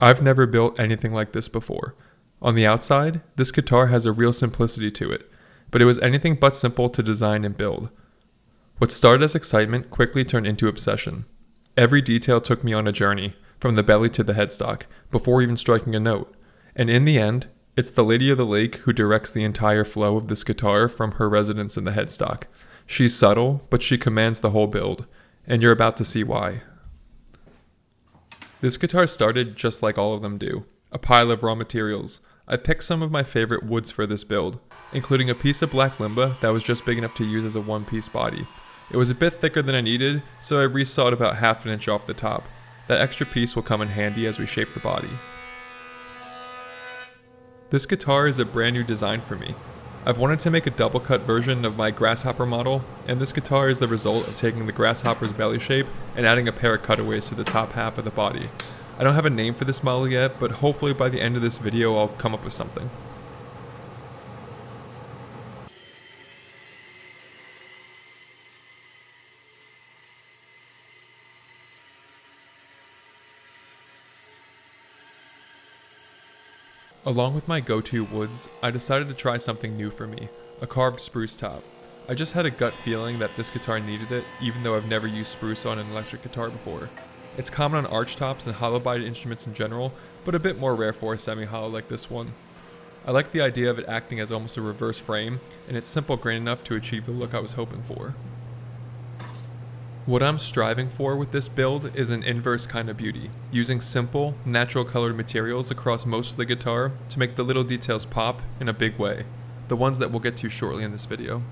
I've never built anything like this before. On the outside, this guitar has a real simplicity to it, but it was anything but simple to design and build. What started as excitement quickly turned into obsession. Every detail took me on a journey, from the belly to the headstock, before even striking a note. And in the end, it's the Lady of the Lake who directs the entire flow of this guitar from her residence in the headstock. She's subtle, but she commands the whole build, and you're about to see why. This guitar started just like all of them do, a pile of raw materials. I picked some of my favorite woods for this build, including a piece of black limba that was just big enough to use as a one-piece body. It was a bit thicker than I needed, so I resawed about half an inch off the top. That extra piece will come in handy as we shape the body. This guitar is a brand new design for me. I've wanted to make a double cut version of my grasshopper model, and this guitar is the result of taking the grasshopper's belly shape and adding a pair of cutaways to the top half of the body. I don't have a name for this model yet, but hopefully by the end of this video I'll come up with something. Along with my go-to woods, I decided to try something new for me, a carved spruce top. I just had a gut feeling that this guitar needed it, even though I've never used spruce on an electric guitar before. It's common on arch tops and hollow-bodied instruments in general, but a bit more rare for a semi-hollow like this one. I like the idea of it acting as almost a reverse frame, and it's simple grain enough to achieve the look I was hoping for. What I'm striving for with this build is an inverse kind of beauty, using simple, natural colored materials across most of the guitar to make the little details pop in a big way, the ones that we'll get to shortly in this video.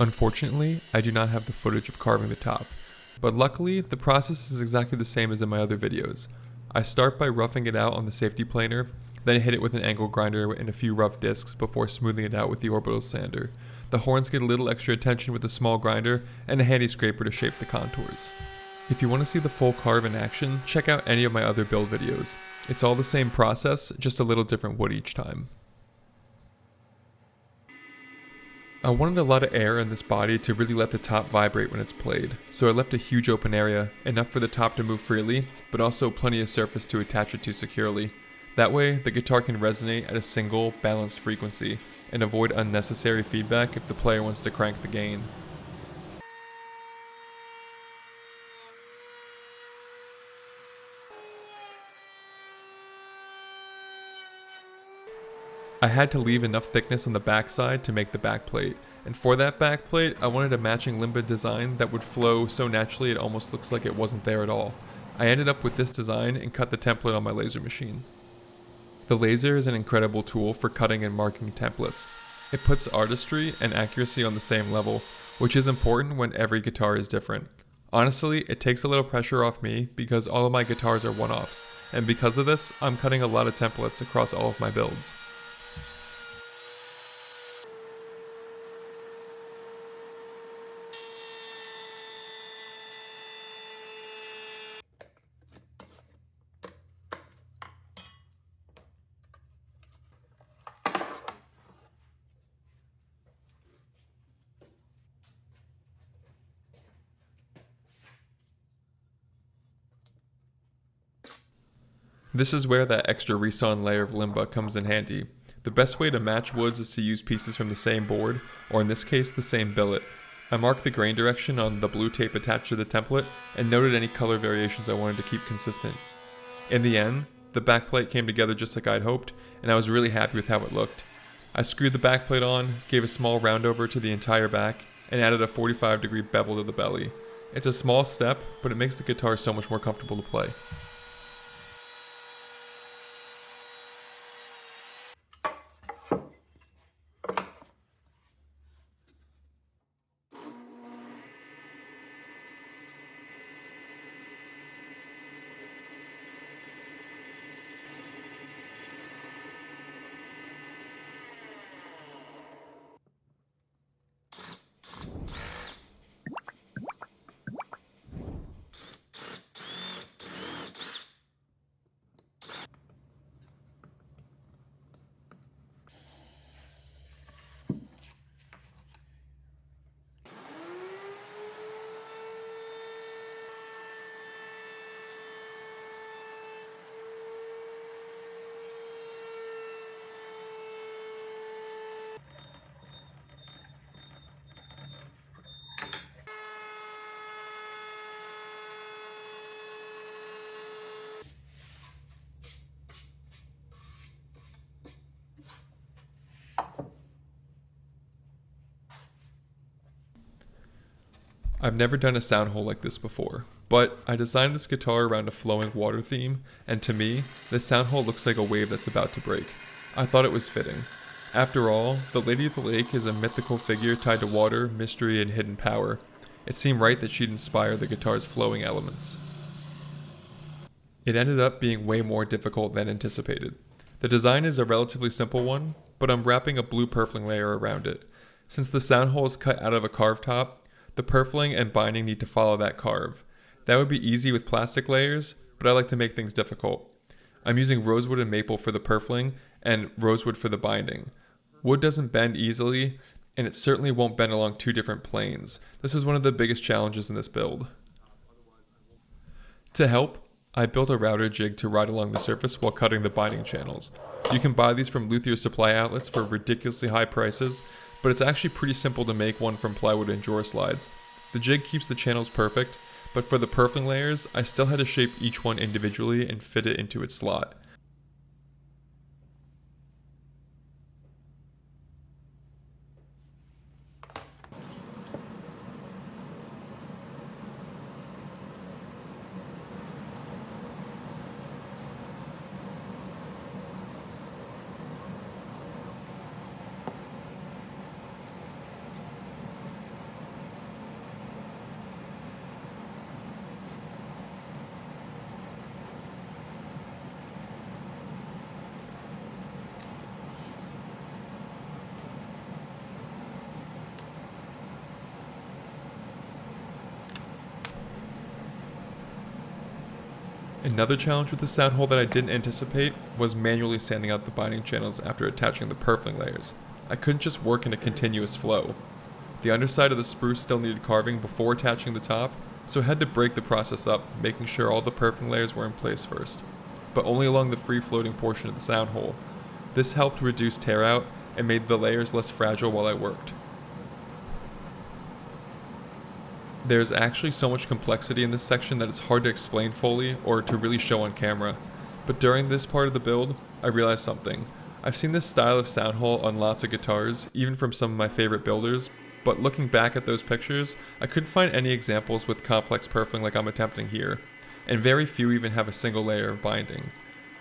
Unfortunately, I do not have the footage of carving the top, but luckily the process is exactly the same as in my other videos. I start by roughing it out on the safety planer, then hit it with an angle grinder and a few rough discs before smoothing it out with the orbital sander. The horns get a little extra attention with a small grinder and a handy scraper to shape the contours. If you want to see the full carve in action, check out any of my other build videos. It's all the same process, just a little different wood each time. I wanted a lot of air in this body to really let the top vibrate when it's played, so I left a huge open area, enough for the top to move freely, but also plenty of surface to attach it to securely. That way, the guitar can resonate at a single, balanced frequency, and avoid unnecessary feedback if the player wants to crank the gain. I had to leave enough thickness on the backside to make the backplate, and for that backplate I wanted a matching limba design that would flow so naturally it almost looks like it wasn't there at all. I ended up with this design and cut the template on my laser machine. The laser is an incredible tool for cutting and marking templates. It puts artistry and accuracy on the same level, which is important when every guitar is different. Honestly, it takes a little pressure off me because all of my guitars are one-offs, and because of this, I'm cutting a lot of templates across all of my builds. This is where that extra resawn layer of limba comes in handy. The best way to match woods is to use pieces from the same board, or in this case the same billet. I marked the grain direction on the blue tape attached to the template, and noted any color variations I wanted to keep consistent. In the end, the backplate came together just like I'd hoped, and I was really happy with how it looked. I screwed the backplate on, gave a small round over to the entire back, and added a 45-degree bevel to the belly. It's a small step, but it makes the guitar so much more comfortable to play. I've never done a sound hole like this before, but I designed this guitar around a flowing water theme, and to me, this sound hole looks like a wave that's about to break. I thought it was fitting. After all, the Lady of the Lake is a mythical figure tied to water, mystery, and hidden power. It seemed right that she'd inspire the guitar's flowing elements. It ended up being way more difficult than anticipated. The design is a relatively simple one, but I'm wrapping a blue purfling layer around it. Since the sound hole is cut out of a carved top, the purfling and binding need to follow that carve. That would be easy with plastic layers, but I like to make things difficult. I'm using rosewood and maple for the purfling and rosewood for the binding. Wood doesn't bend easily, and it certainly won't bend along two different planes. This is one of the biggest challenges in this build. To help, I built a router jig to ride along the surface while cutting the binding channels. You can buy these from luthier supply outlets for ridiculously high prices, but it's actually pretty simple to make one from plywood and drawer slides. The jig keeps the channels perfect, but for the purfling layers, I still had to shape each one individually and fit it into its slot. Another challenge with the sound hole that I didn't anticipate was manually sanding out the binding channels after attaching the purfling layers. I couldn't just work in a continuous flow. The underside of the spruce still needed carving before attaching the top, so I had to break the process up, making sure all the purfling layers were in place first, but only along the free-floating portion of the sound hole. This helped reduce tear out and made the layers less fragile while I worked. There's actually so much complexity in this section that it's hard to explain fully or to really show on camera. But during this part of the build, I realized something. I've seen this style of sound hole on lots of guitars, even from some of my favorite builders, but looking back at those pictures, I couldn't find any examples with complex purfling like I'm attempting here, and very few even have a single layer of binding.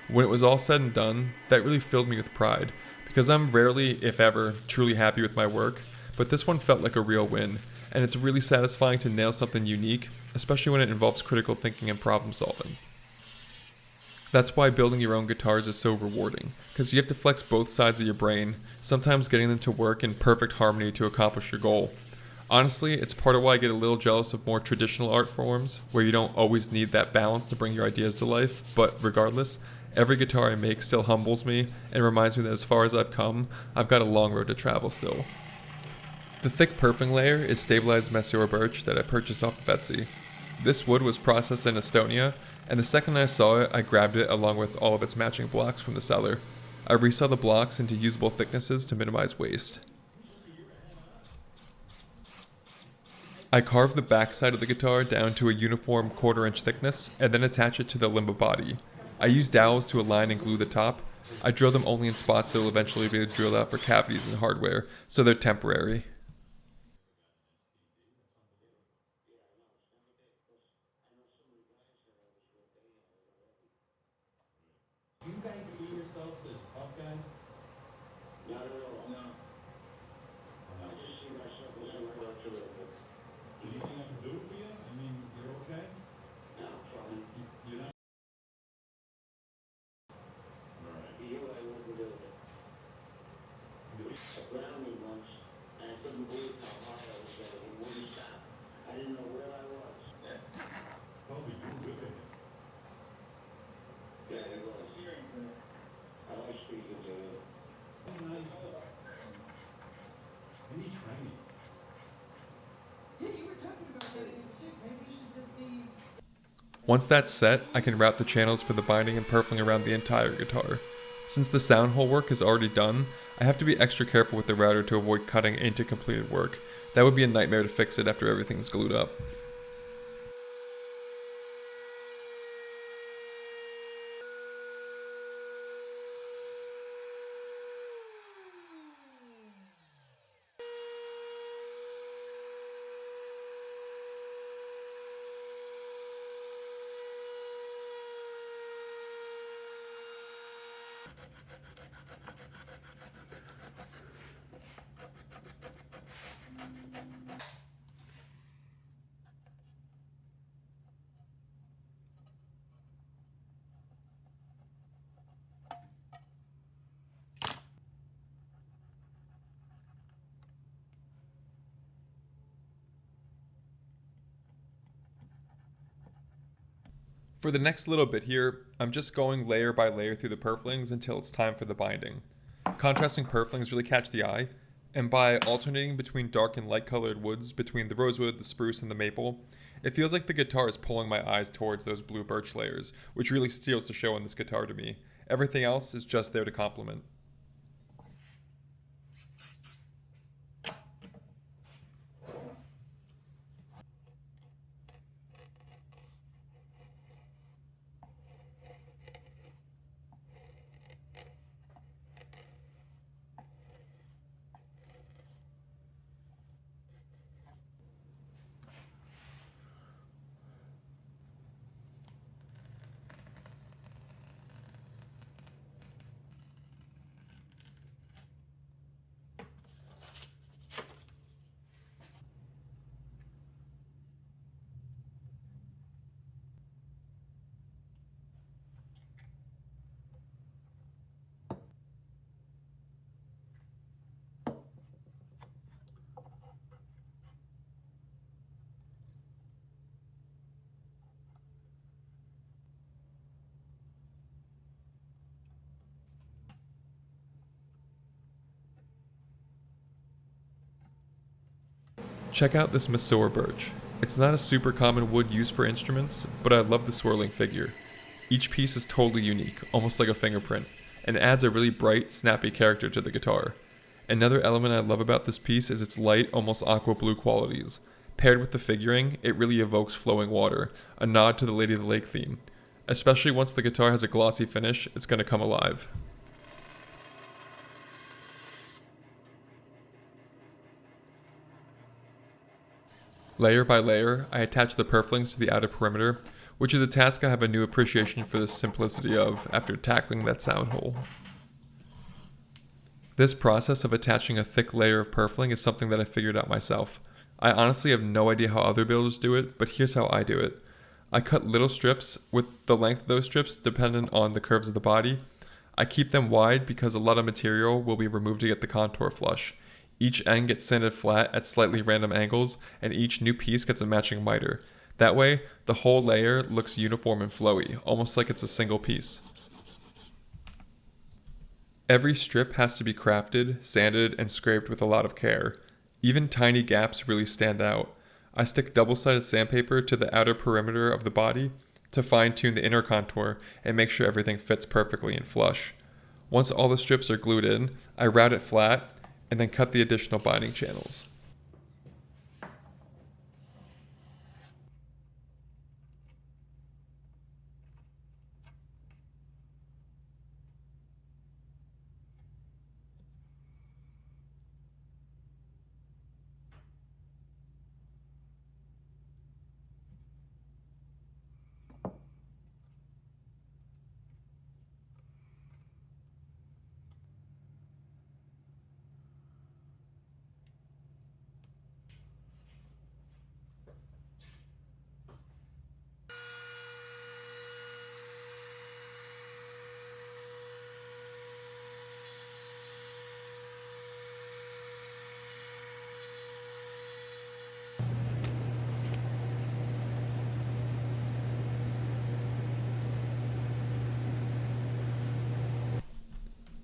When it was all said and done, that really filled me with pride, because I'm rarely, if ever, truly happy with my work, but this one felt like a real win. And it's really satisfying to nail something unique, especially when it involves critical thinking and problem solving. That's why building your own guitars is so rewarding, because you have to flex both sides of your brain, sometimes getting them to work in perfect harmony to accomplish your goal. Honestly, it's part of why I get a little jealous of more traditional art forms, where you don't always need that balance to bring your ideas to life, but regardless, every guitar I make still humbles me and reminds me that as far as I've come, I've got a long road to travel still. The thick purfling layer is stabilized Messor birch that I purchased off of Etsy. This wood was processed in Estonia, and the second I saw it, I grabbed it along with all of its matching blocks from the seller. I resaw the blocks into usable thicknesses to minimize waste. I carved the backside of the guitar down to a uniform 1/4 inch thickness, and then attach it to the limba body. I used dowels to align and glue the top. I drill them only in spots that will eventually be drilled out for cavities in hardware, so they're temporary. Do you guys see yourselves as tough guys? Not at all. No. I just see myself as a real terrific. Anything I can do for you? I mean, you're okay? Now, fine. You're not? For you, I wouldn't do it. I ground me once, and I couldn't believe how hard I was getting. It wouldn't stop. I didn't know where I was. Probably you with it. Yeah, it was. I like speaking to you. Nice. I need training. Yeah, you were talking about getting into shape. Maybe you should just be. Once that's set, I can route the channels for the binding and purfling around the entire guitar. Since the sound hole work is already done, I have to be extra careful with the router to avoid cutting into completed work. That would be a nightmare to fix it after everything's glued up. For the next little bit here, I'm just going layer by layer through the purflings until it's time for the binding. Contrasting purflings really catch the eye, and by alternating between dark and light colored woods between the rosewood, the spruce, and the maple, it feels like the guitar is pulling my eyes towards those blue birch layers, which really steals the show on this guitar to me. Everything else is just there to complement. Check out this Massor birch. It's not a super common wood used for instruments, but I love the swirling figure. Each piece is totally unique, almost like a fingerprint, and adds a really bright, snappy character to the guitar. Another element I love about this piece is its light, almost aqua blue qualities. Paired with the figuring, it really evokes flowing water, a nod to the Lady of the Lake theme. Especially once the guitar has a glossy finish, it's going to come alive. Layer by layer, I attach the purflings to the outer perimeter, which is a task I have a new appreciation for the simplicity of after tackling that sound hole. This process of attaching a thick layer of purfling is something that I figured out myself. I honestly have no idea how other builders do it, but here's how I do it. I cut little strips, with the length of those strips dependent on the curves of the body. I keep them wide because a lot of material will be removed to get the contour flush. Each end gets sanded flat at slightly random angles, and each new piece gets a matching miter. That way, the whole layer looks uniform and flowy, almost like it's a single piece. Every strip has to be crafted, sanded, and scraped with a lot of care. Even tiny gaps really stand out. I stick double-sided sandpaper to the outer perimeter of the body to fine-tune the inner contour and make sure everything fits perfectly and flush. Once all the strips are glued in, I route it flat and then cut the additional binding channels.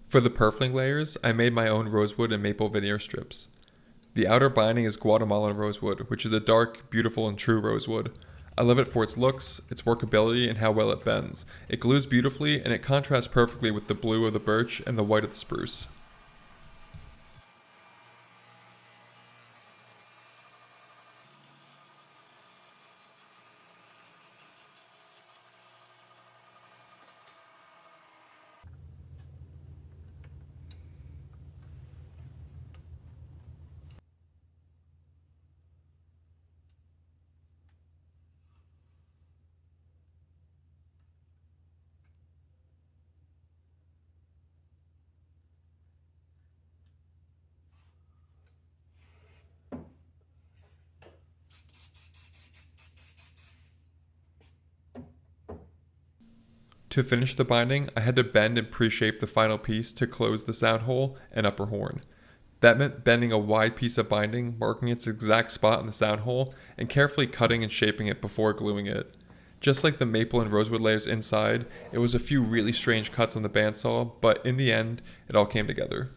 For the purfling layers, I made my own rosewood and maple veneer strips. The outer binding is Guatemalan rosewood, which is a dark, beautiful, and true rosewood. I love it for its looks, its workability, and how well it bends. It glues beautifully, and it contrasts perfectly with the blue of the birch and the white of the spruce. To finish the binding, I had to bend and pre-shape the final piece to close the sound hole and upper horn. That meant bending a wide piece of binding, marking its exact spot in the sound hole, and carefully cutting and shaping it before gluing it. Just like the maple and rosewood layers inside, it was a few really strange cuts on the bandsaw, but in the end, it all came together.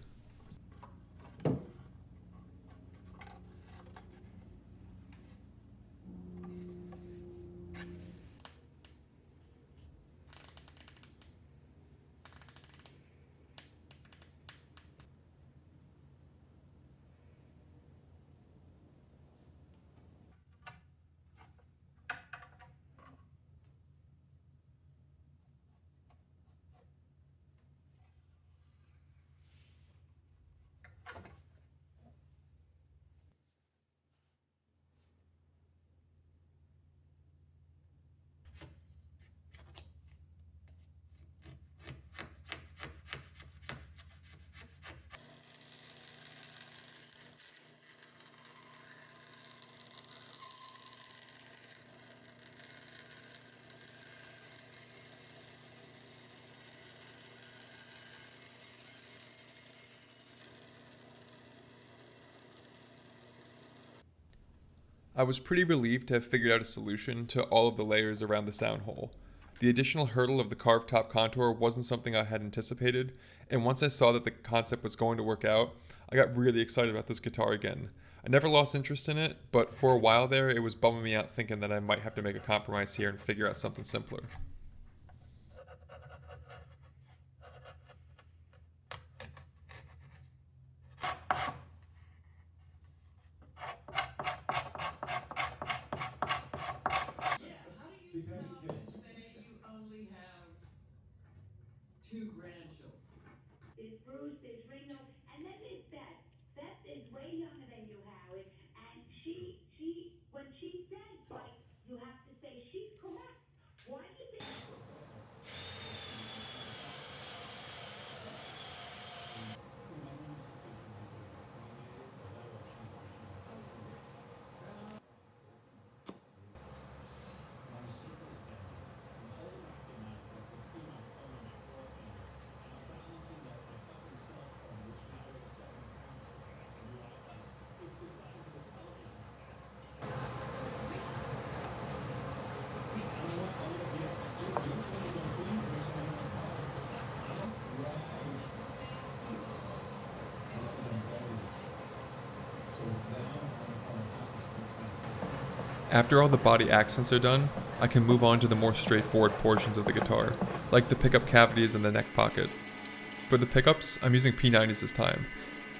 I was pretty relieved to have figured out a solution to all of the layers around the sound hole. The additional hurdle of the carved top contour wasn't something I had anticipated, and once I saw that the concept was going to work out, I got really excited about this guitar again. I never lost interest in it, but for a while there it was bumming me out thinking that I might have to make a compromise here and figure out something simpler. Yeah, how do you stop and say you only have 2 grandchildren? There's Bruce, there's Ringo, and then there's Beth. Beth is way younger than you, Howard, and when she says, like, you have to say she's correct. Why do you think? After all the body accents are done, I can move on to the more straightforward portions of the guitar, like the pickup cavities and the neck pocket. For the pickups, I'm using P90s this time.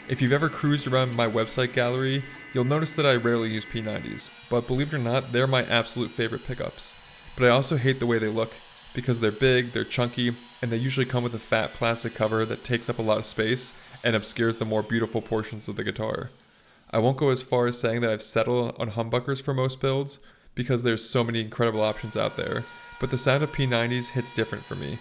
If you've ever cruised around my website gallery, you'll notice that I rarely use P90s, but believe it or not, they're my absolute favorite pickups. But I also hate the way they look, because they're big, they're chunky, and they usually come with a fat plastic cover that takes up a lot of space and obscures the more beautiful portions of the guitar. I won't go as far as saying that I've settled on humbuckers for most builds, because there's so many incredible options out there, but the sound of P90s hits different for me.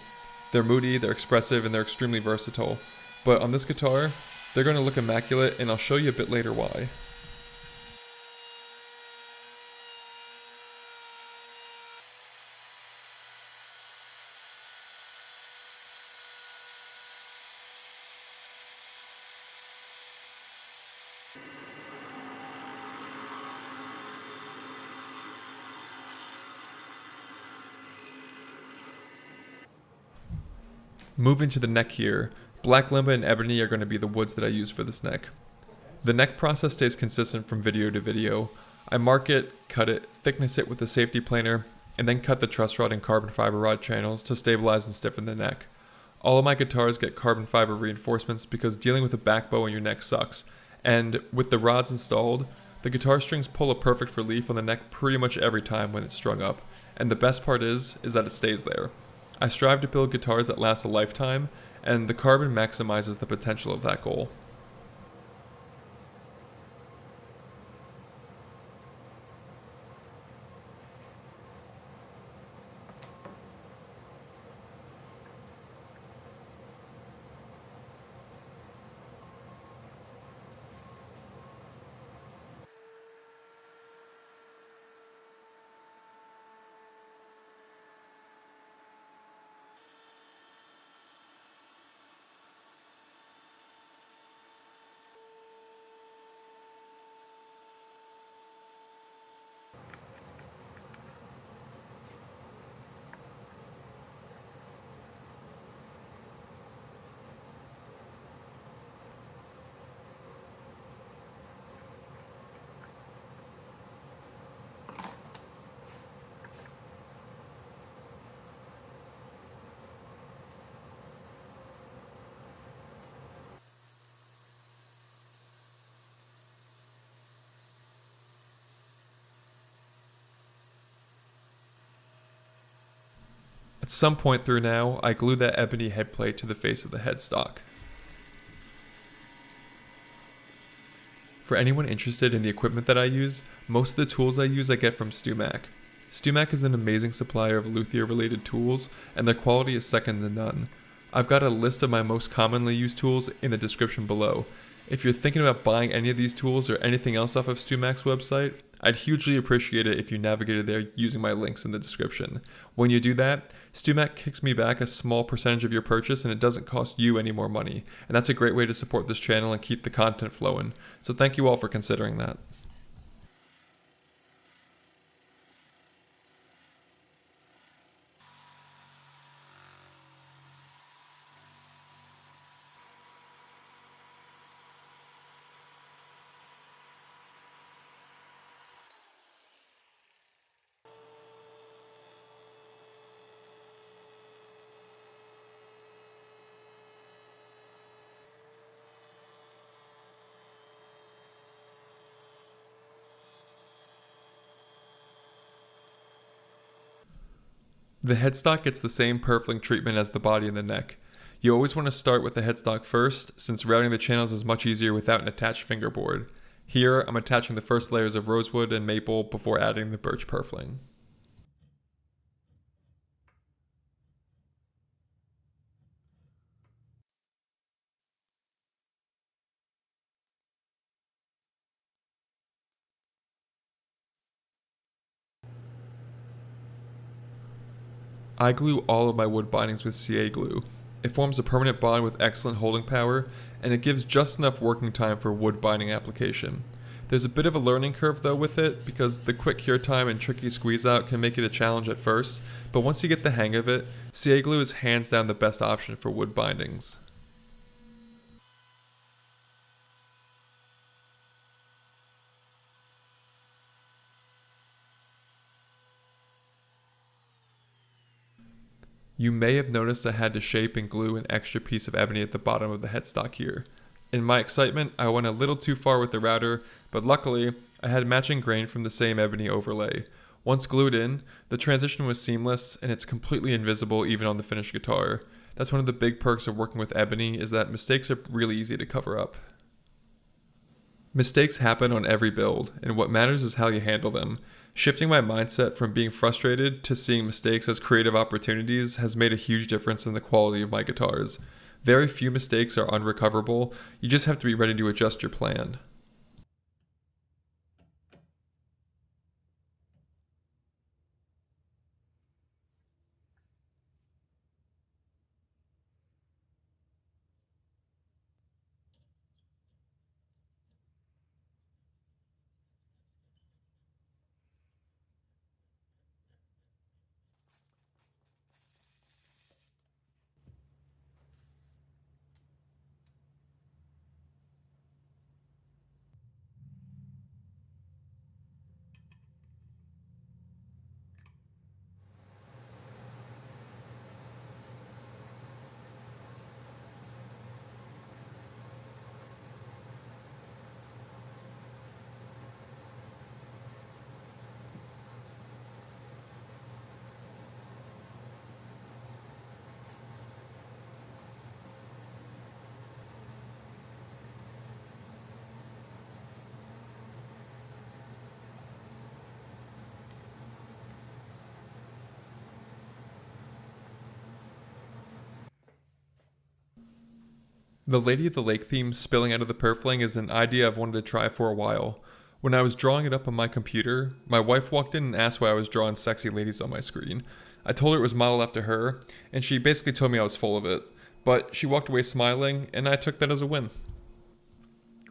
They're moody, they're expressive, and they're extremely versatile. But on this guitar, they're going to look immaculate, and I'll show you a bit later why. Moving to the neck here, black limba and ebony are going to be the woods that I use for this neck. The neck process stays consistent from video to video. I mark it, cut it, thickness it with a safety planer, and then cut the truss rod and carbon fiber rod channels to stabilize and stiffen the neck. All of my guitars get carbon fiber reinforcements because dealing with a back bow in your neck sucks, and with the rods installed, the guitar strings pull a perfect relief on the neck pretty much every time when it's strung up, and the best part is that it stays there. I strive to build guitars that last a lifetime, and the carbon maximizes the potential of that goal. At some point through now, I glue that ebony headplate to the face of the headstock. For anyone interested in the equipment that I use, most of the tools I use I get from Stewmac. Stewmac is an amazing supplier of luthier related tools, and their quality is second to none. I've got a list of my most commonly used tools in the description below. If you're thinking about buying any of these tools or anything else off of Stewmac's website, I'd hugely appreciate it if you navigated there using my links in the description. When you do that, Stewmac kicks me back a small percentage of your purchase and it doesn't cost you any more money. And that's a great way to support this channel and keep the content flowing. So thank you all for considering that. The headstock gets the same purfling treatment as the body and the neck. You always want to start with the headstock first, since routing the channels is much easier without an attached fingerboard. Here, I'm attaching the first layers of rosewood and maple before adding the birch purfling. I glue all of my wood bindings with CA glue. It forms a permanent bond with excellent holding power, and it gives just enough working time for wood binding application. There's a bit of a learning curve though with it, because the quick cure time and tricky squeeze out can make it a challenge at first, but once you get the hang of it, CA glue is hands down the best option for wood bindings. You may have noticed I had to shape and glue an extra piece of ebony at the bottom of the headstock here. In my excitement, I went a little too far with the router, but luckily, I had matching grain from the same ebony overlay. Once glued in, the transition was seamless and it's completely invisible even on the finished guitar. That's one of the big perks of working with ebony, is that mistakes are really easy to cover up. Mistakes happen on every build, and what matters is how you handle them. Shifting my mindset from being frustrated to seeing mistakes as creative opportunities has made a huge difference in the quality of my guitars. Very few mistakes are unrecoverable, you just have to be ready to adjust your plan. The Lady of the Lake theme spilling out of the purfling is an idea I've wanted to try for a while. When I was drawing it up on my computer, my wife walked in and asked why I was drawing sexy ladies on my screen. I told her it was modeled after her, and she basically told me I was full of it. But she walked away smiling, and I took that as a win.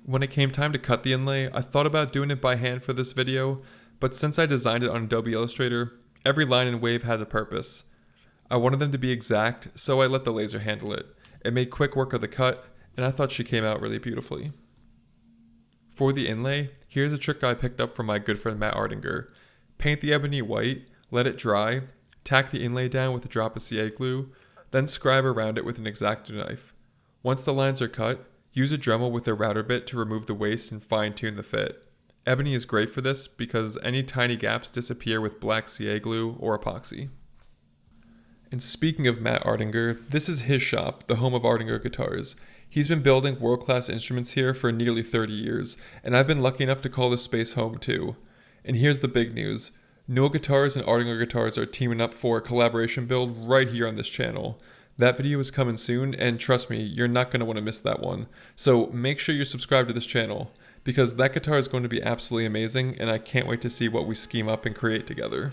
When it came time to cut the inlay, I thought about doing it by hand for this video, but since I designed it on Adobe Illustrator, every line and wave had a purpose. I wanted them to be exact, so I let the laser handle it. It made quick work of the cut, and I thought she came out really beautifully. For the inlay, here's a trick I picked up from my good friend Matt Artinger. Paint the ebony white, let it dry, tack the inlay down with a drop of CA glue, then scribe around it with an X-Acto knife. Once the lines are cut, use a Dremel with a router bit to remove the waste and fine-tune the fit. Ebony is great for this because any tiny gaps disappear with black CA glue or epoxy. And speaking of Matt Artinger, this is his shop, the home of Artinger Guitars. He's been building world-class instruments here for nearly 30 years, and I've been lucky enough to call this space home too. And here's the big news. Newill Guitars and Artinger Guitars are teaming up for a collaboration build right here on this channel. That video is coming soon, and trust me, you're not going to want to miss that one. So make sure you're subscribed to this channel, because that guitar is going to be absolutely amazing, and I can't wait to see what we scheme up and create together.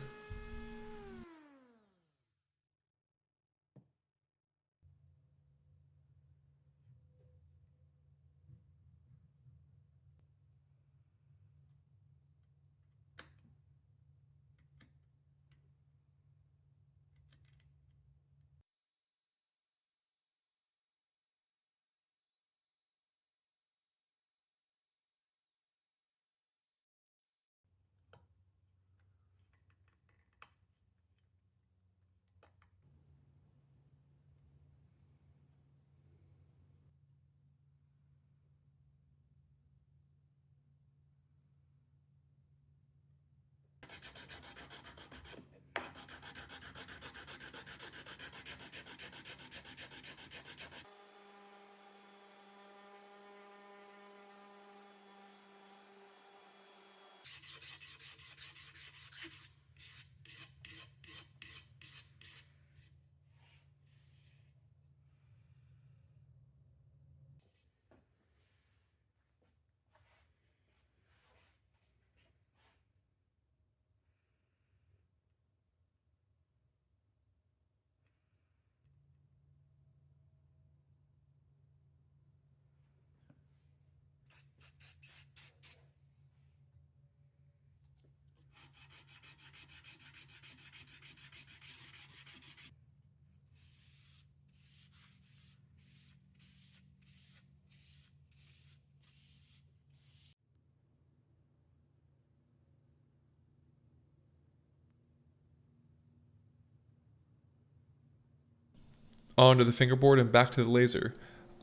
Onto the fingerboard and back to the laser.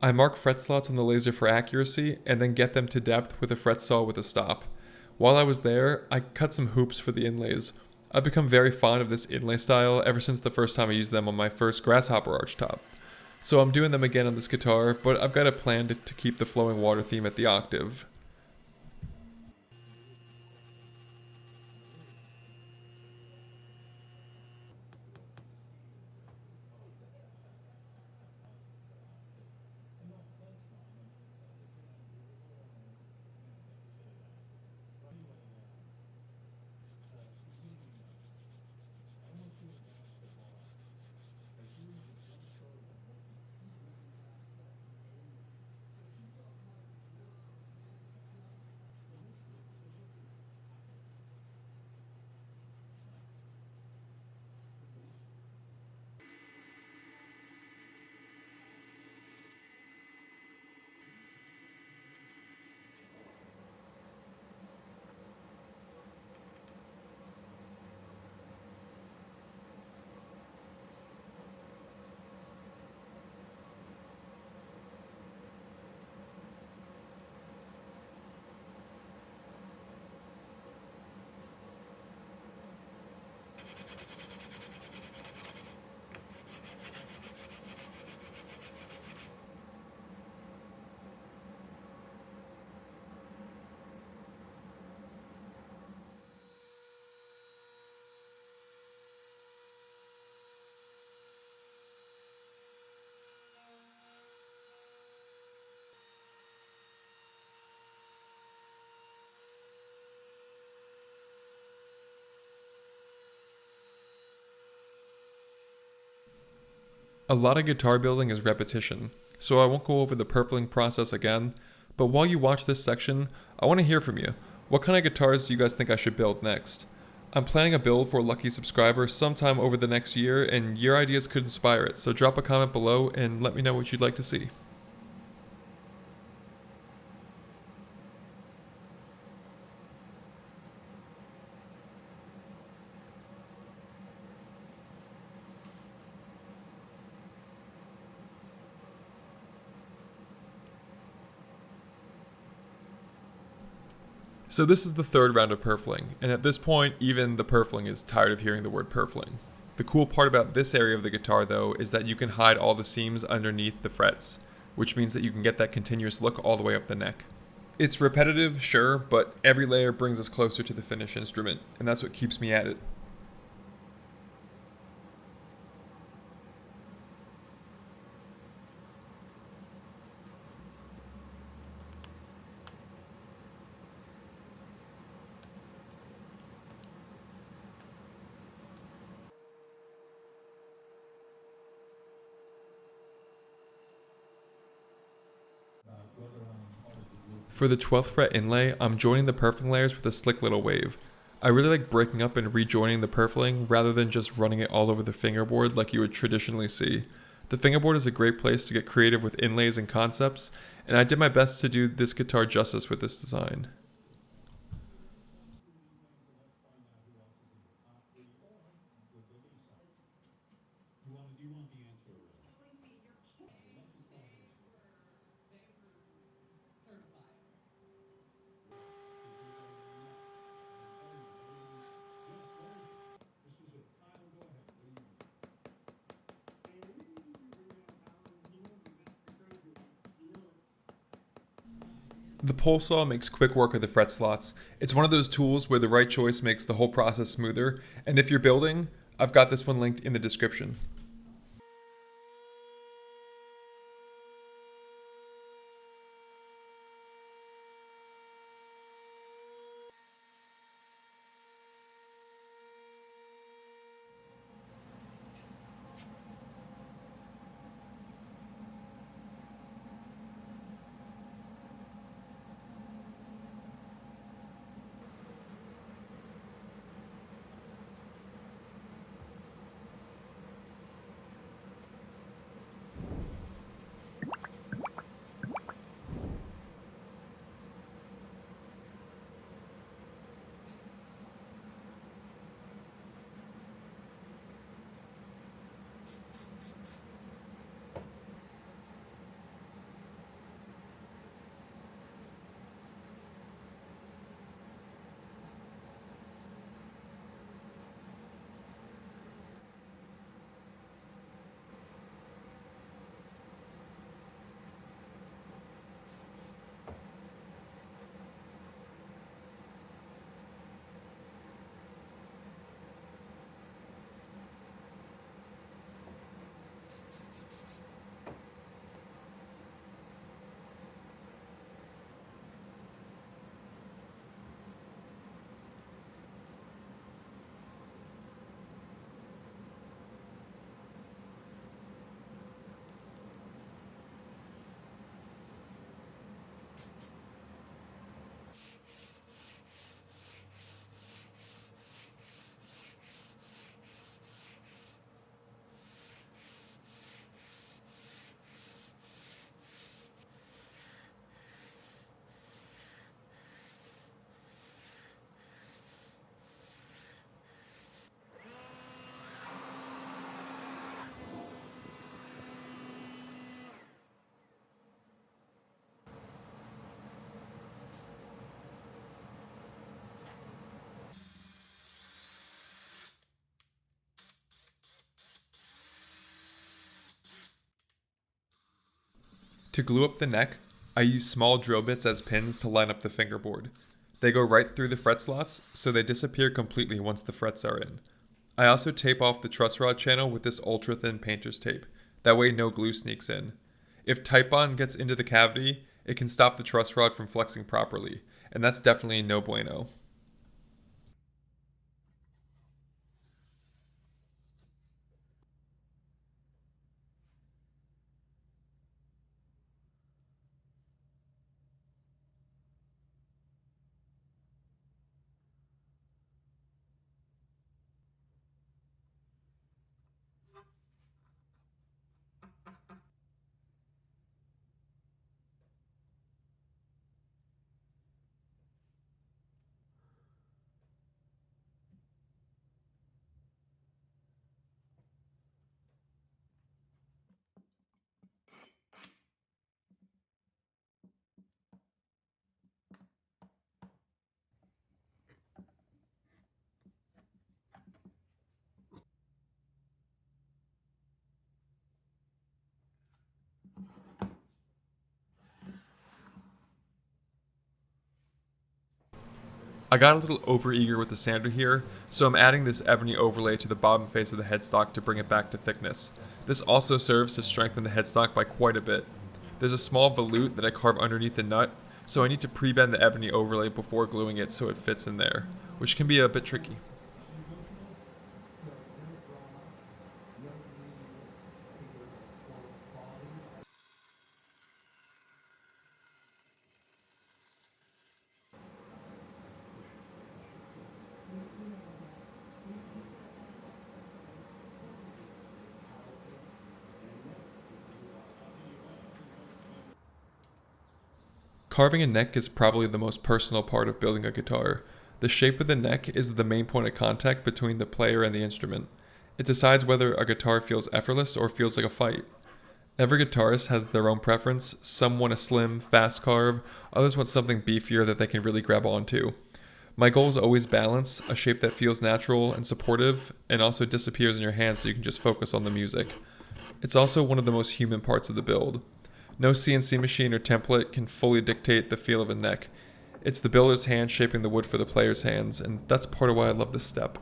I mark fret slots on the laser for accuracy and then get them to depth with a fret saw with a stop. While I was there, I cut some hoops for the inlays. I've become very fond of this inlay style ever since the first time I used them on my first grasshopper arch top. So I'm doing them again on this guitar, but I've got a plan to keep the flowing water theme at the octave. A lot of guitar building is repetition, so I won't go over the purfling process again, but while you watch this section, I want to hear from you. What kind of guitars do you guys think I should build next? I'm planning a build for a lucky subscriber sometime over the next year, and your ideas could inspire it, so drop a comment below and let me know what you'd like to see. So this is the third round of purfling, and at this point, even the purfling is tired of hearing the word purfling. The cool part about this area of the guitar though is that you can hide all the seams underneath the frets, which means that you can get that continuous look all the way up the neck. It's repetitive, sure, but every layer brings us closer to the finished instrument, and that's what keeps me at it. For the 12th fret inlay, I'm joining the purfling layers with a slick little wave. I really like breaking up and rejoining the purfling rather than just running it all over the fingerboard like you would traditionally see. The fingerboard is a great place to get creative with inlays and concepts, and I did my best to do this guitar justice with this design. You want the answer already. This is it. Kyle, go ahead. What do you want? The pole saw makes quick work of the fret slots. It's one of those tools where the right choice makes the whole process smoother, and if you're building, I've got this one linked in the description. To glue up the neck, I use small drill bits as pins to line up the fingerboard. They go right through the fret slots, so they disappear completely once the frets are in. I also tape off the truss rod channel with this ultra thin painter's tape. That way no glue sneaks in. If Type Bond gets into the cavity, it can stop the truss rod from flexing properly, and that's definitely no bueno. I got a little overeager with the sander here, so I'm adding this ebony overlay to the bottom face of the headstock to bring it back to thickness. This also serves to strengthen the headstock by quite a bit. There's a small volute that I carve underneath the nut, so I need to pre-bend the ebony overlay before gluing it so it fits in there, which can be a bit tricky. Carving a neck is probably the most personal part of building a guitar. The shape of the neck is the main point of contact between the player and the instrument. It decides whether a guitar feels effortless or feels like a fight. Every guitarist has their own preference. Some want a slim, fast carve, others want something beefier that they can really grab onto. My goal is always balance, a shape that feels natural and supportive, and also disappears in your hand so you can just focus on the music. It's also one of the most human parts of the build. No CNC machine or template can fully dictate the feel of a neck. It's the builder's hand shaping the wood for the player's hands, and that's part of why I love this step.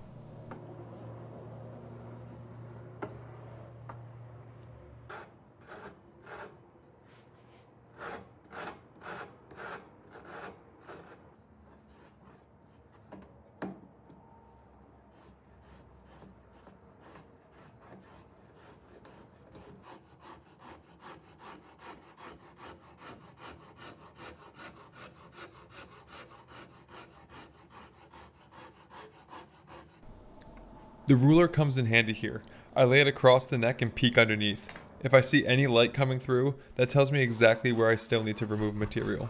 The ruler comes in handy here. I lay it across the neck and peek underneath. If I see any light coming through, that tells me exactly where I still need to remove material.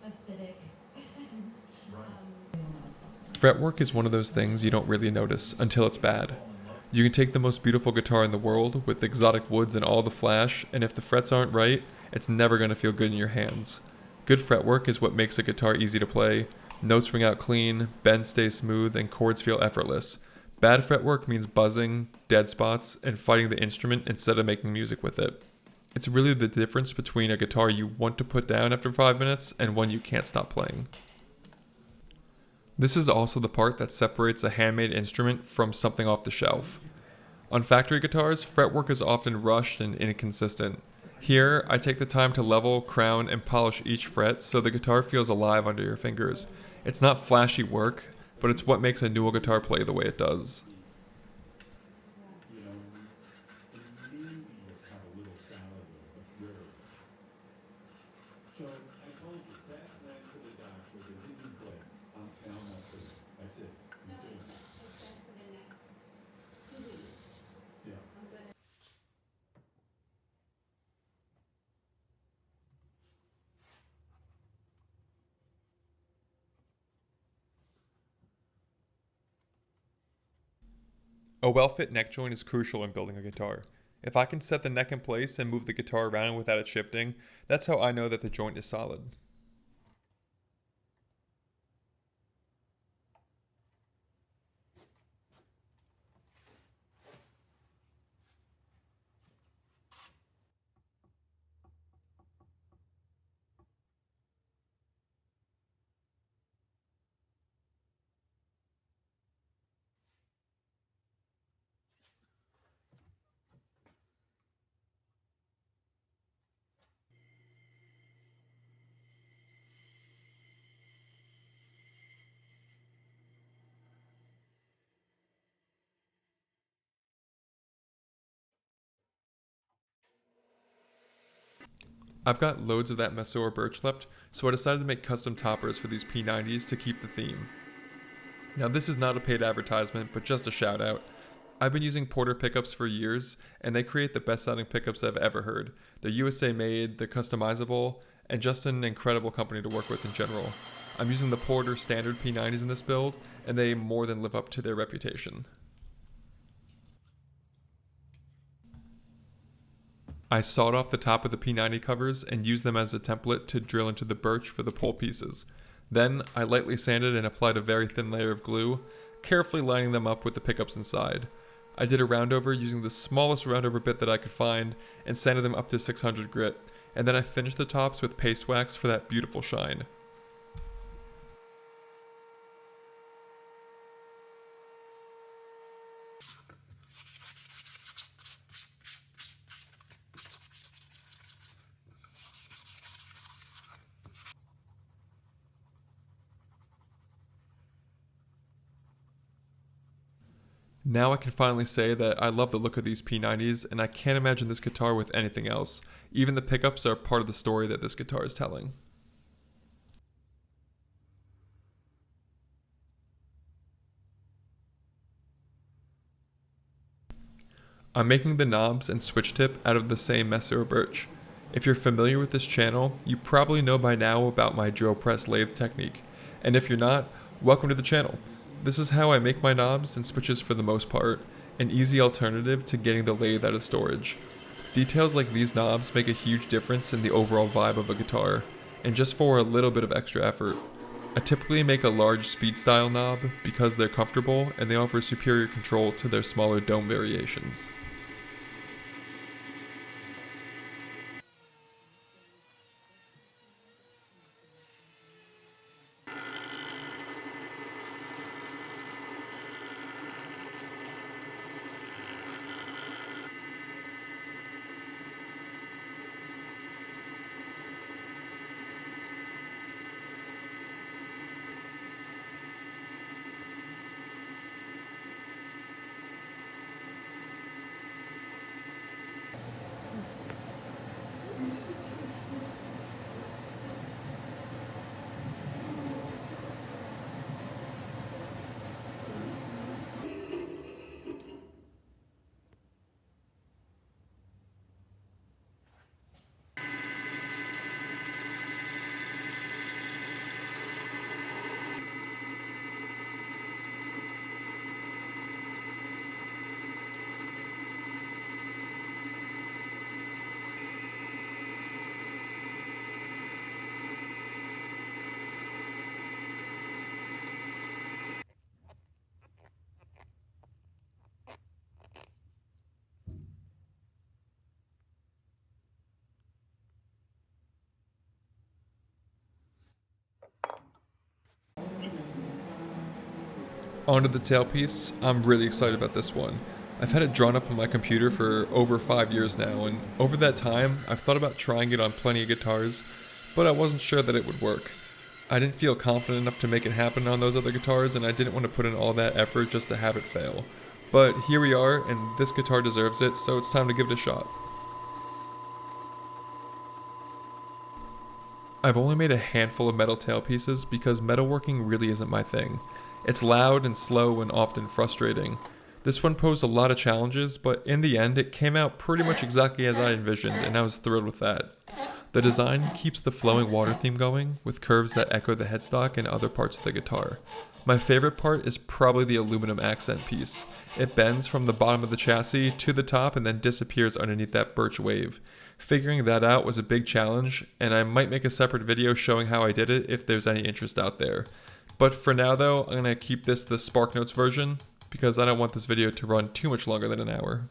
Aesthetic. Fretwork is one of those things you don't really notice until it's bad. You can take the most beautiful guitar in the world with exotic woods and all the flash, and if the frets aren't right, it's never going to feel good in your hands. Good fretwork is what makes a guitar easy to play. Notes ring out clean, bends stay smooth, and chords feel effortless. Bad fretwork means buzzing, dead spots, and fighting the instrument instead of making music with it. It's really the difference between a guitar you want to put down after 5 minutes and one you can't stop playing. This is also the part that separates a handmade instrument from something off the shelf. On factory guitars, fretwork is often rushed and inconsistent. Here, I take the time to level, crown, and polish each fret so the guitar feels alive under your fingers. It's not flashy work, but it's what makes a Newill guitar play the way it does. You know, and maybe you'll have a little salad, but rarely. So I told you, Pat ran to the doctor, they didn't play. And I'm not doing it. That's it. No, You're doing it. it's set for the next 2 weeks. Yeah. I'm gonna. A well-fit neck joint is crucial in building a guitar. If I can set the neck in place and move the guitar around without it shifting, that's how I know that the joint is solid. I've got loads of that Mesor birch left, so I decided to make custom toppers for these P90s to keep the theme. Now this is not a paid advertisement, but just a shout out. I've been using Porter pickups for years, and they create the best sounding pickups I've ever heard. They're USA made, they're customizable, and just an incredible company to work with in general. I'm using the Porter standard P90s in this build, and they more than live up to their reputation. I sawed off the top of the P90 covers and used them as a template to drill into the birch for the pole pieces. Then, I lightly sanded and applied a very thin layer of glue, carefully lining them up with the pickups inside. I did a roundover using the smallest roundover bit that I could find and sanded them up to 600 grit, and then I finished the tops with paste wax for that beautiful shine. Now I can finally say that I love the look of these P90s, and I can't imagine this guitar with anything else. Even the pickups are part of the story that this guitar is telling. I'm making the knobs and switch tip out of the same Mesor birch. If you're familiar with this channel, you probably know by now about my drill press lathe technique, and if you're not, welcome to the channel. This is how I make my knobs and switches for the most part, an easy alternative to getting the lathe out of storage. Details like these knobs make a huge difference in the overall vibe of a guitar, and just for a little bit of extra effort. I typically make a large speed style knob because they're comfortable and they offer superior control to their smaller dome variations. Onto the tailpiece. I'm really excited about this one. I've had it drawn up on my computer for over 5 years now, and over that time, I've thought about trying it on plenty of guitars, but I wasn't sure that it would work. I didn't feel confident enough to make it happen on those other guitars, and I didn't want to put in all that effort just to have it fail. But here we are, and this guitar deserves it, so it's time to give it a shot. I've only made a handful of metal tailpieces because metalworking really isn't my thing. It's loud and slow and often frustrating. This one posed a lot of challenges, but in the end it came out pretty much exactly as I envisioned, and I was thrilled with that. The design keeps the flowing water theme going, with curves that echo the headstock and other parts of the guitar. My favorite part is probably the aluminum accent piece. It bends from the bottom of the chassis to the top and then disappears underneath that birch wave. Figuring that out was a big challenge, and I might make a separate video showing how I did it if there's any interest out there. But for now though, I'm going to keep this the Spark Notes version, because I don't want this video to run too much longer than an hour.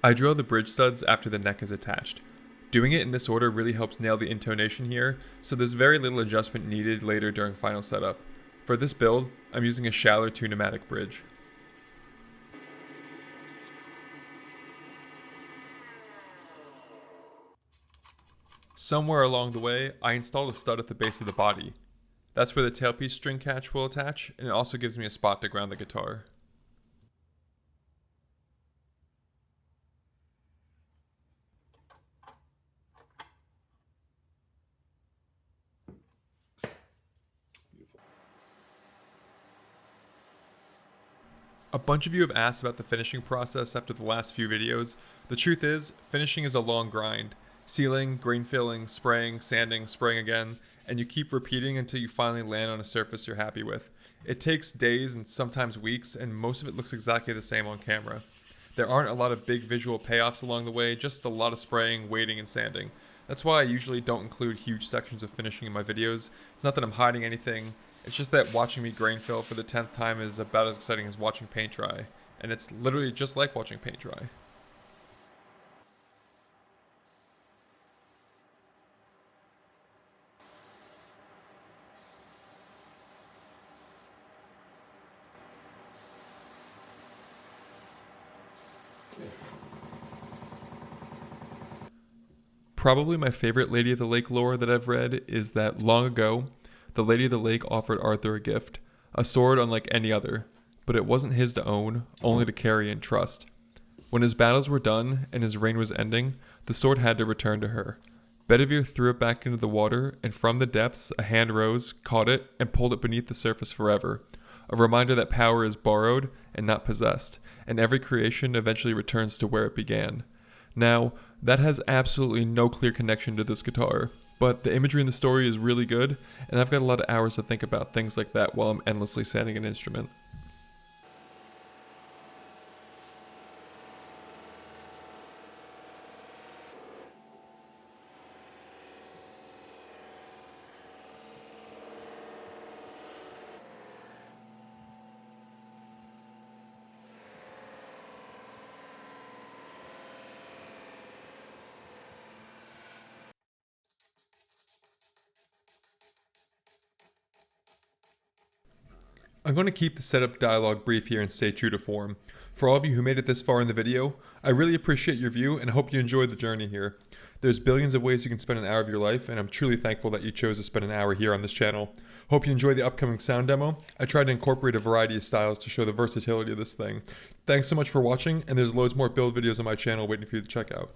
I drill the bridge studs after the neck is attached. Doing it in this order really helps nail the intonation here, so there's very little adjustment needed later during final setup. For this build, I'm using a shallow 2-pneumatic bridge. Somewhere along the way, I installed a stud at the base of the body. That's where the tailpiece string catch will attach, and it also gives me a spot to ground the guitar. A bunch of you have asked about the finishing process after the last few videos. The truth is, finishing is a long grind. Sealing, grain filling, spraying, sanding, spraying again, and you keep repeating until you finally land on a surface you're happy with. It takes days and sometimes weeks, and most of it looks exactly the same on camera. There aren't a lot of big visual payoffs along the way, just a lot of spraying, waiting, and sanding. That's why I usually don't include huge sections of finishing in my videos. It's not that I'm hiding anything, it's just that watching me grain fill for the 10th time is about as exciting as watching paint dry. And it's literally just like watching paint dry. Probably my favorite Lady of the Lake lore that I've read is that long ago, the Lady of the Lake offered Arthur a gift, a sword unlike any other, but it wasn't his to own, only to carry and trust. When his battles were done and his reign was ending, the sword had to return to her. Bedivere threw it back into the water, and from the depths a hand rose, caught it, and pulled it beneath the surface forever. A reminder that power is borrowed and not possessed, and every creation eventually returns to where it began. Now, that has absolutely no clear connection to this guitar, but the imagery in the story is really good, and I've got a lot of hours to think about things like that while I'm endlessly sanding an instrument. I'm going to keep the setup dialogue brief here and stay true to form. For all of you who made it this far in the video, I really appreciate your view and hope you enjoyed the journey here. There's billions of ways you can spend an hour of your life, and I'm truly thankful that you chose to spend an hour here on this channel. Hope you enjoy the upcoming sound demo. I tried to incorporate a variety of styles to show the versatility of this thing. Thanks so much for watching, and there's loads more build videos on my channel waiting for you to check out.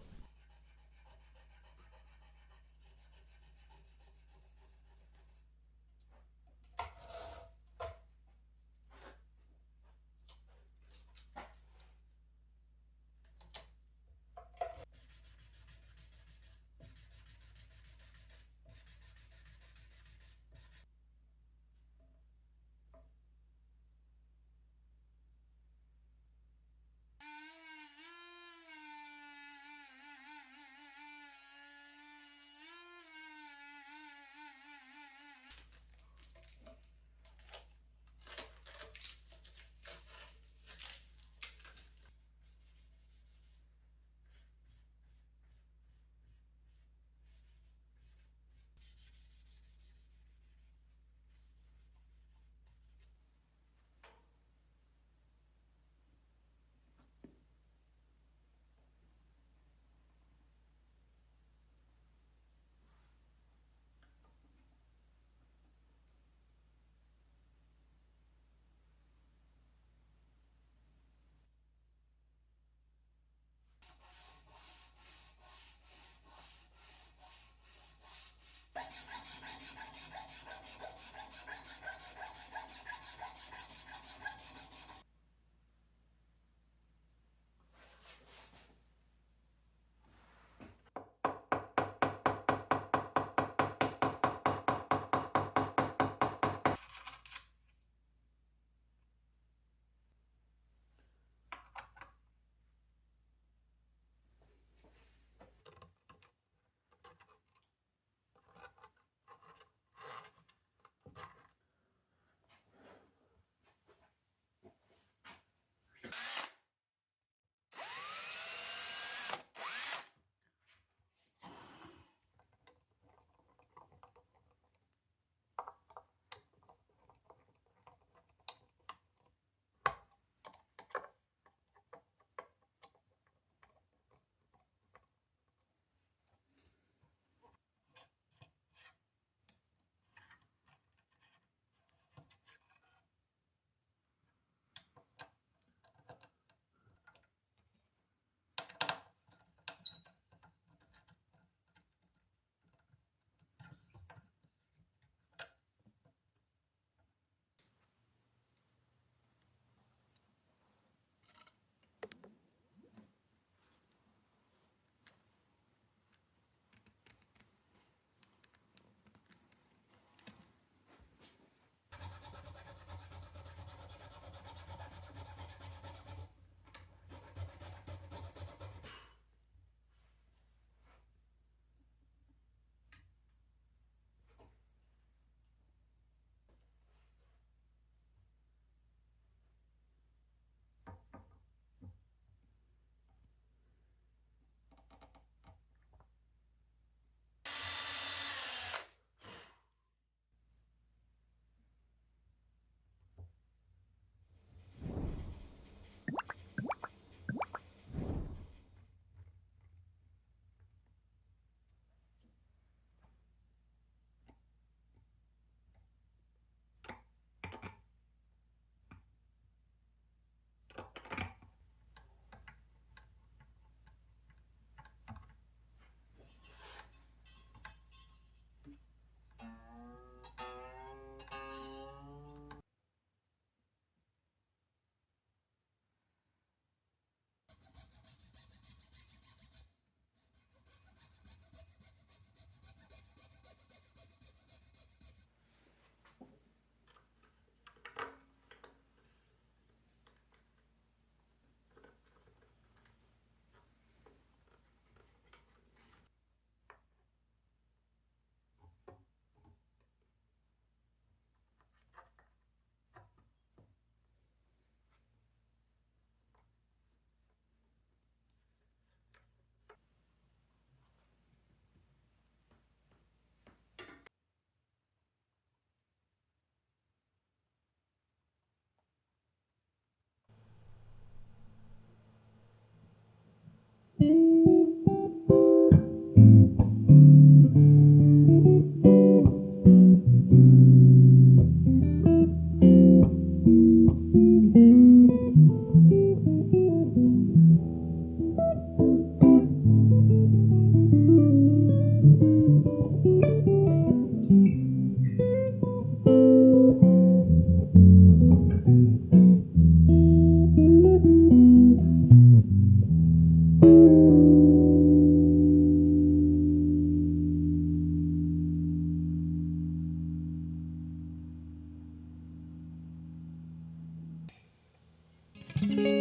Bye.